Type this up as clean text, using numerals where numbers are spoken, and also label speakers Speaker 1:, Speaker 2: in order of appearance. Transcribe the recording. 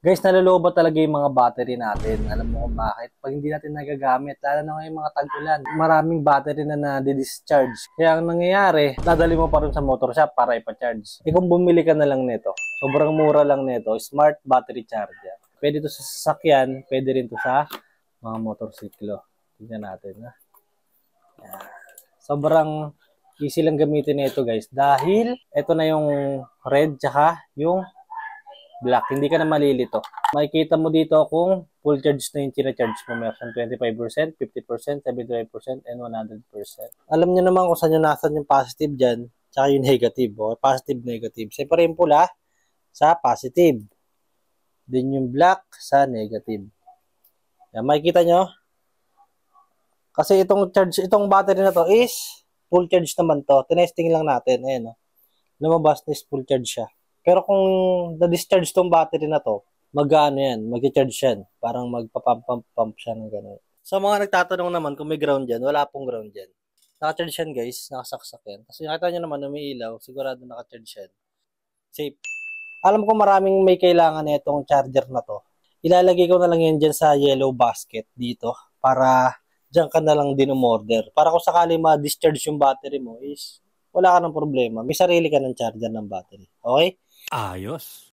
Speaker 1: Guys, naloloba talaga yung mga battery natin. Alam mo kung bakit? Pag hindi natin nagagamit, lalo na ngayong mga tag-ulan, maraming battery na na-discharge. Kaya ang nangyayari, dadali mo pa rin sa motor shop para ipa-charge. Kung bumili ka na lang nito, sobrang mura lang nito, smart battery charger. Pwede to sa sasakyan, pwede rin to sa mga motorsiklo. Tingnan natin, ha? Sobrang easy lang gamitin nito, guys. Dahil, ito na yung red, tsaka yung black, hindi ka na malilito. Makikita mo dito kung full charge na yung charge mo. Meron 25%, 50%, 75%, and 100%. Alam niyo naman kung saan yung nasan yung positive dyan, tsaka yung negative. Okay? Positive, negative. Siyempre yung pula sa positive. Then yung black sa negative. Yan, makikita nyo? Kasi itong battery na to is full charge naman to. Tinesting lang natin. Ayan, no? Lumabas na is full charge siya. Pero kung na-discharge tong battery na to, mag-ano yan, mag-charge yan. Parang magpapump siya ng gano'n. Sa mga nagtatanong naman kung may ground dyan, wala pong ground dyan. Naka-charge yan, guys. Nakasaksak yan. Kasi nakita nyo naman, umiilaw. Sigurado naka-charge yan. Safe. Alam ko maraming may kailangan na itong charger na to. Ilalagay ko na lang yan dyan sa yellow basket dito. Para dyan ka na lang din umorder. Para kung sakali ma-discharge yung battery mo is wala ka ng problema. May sarili ka ng charger ng battery. Okay?
Speaker 2: Ayos.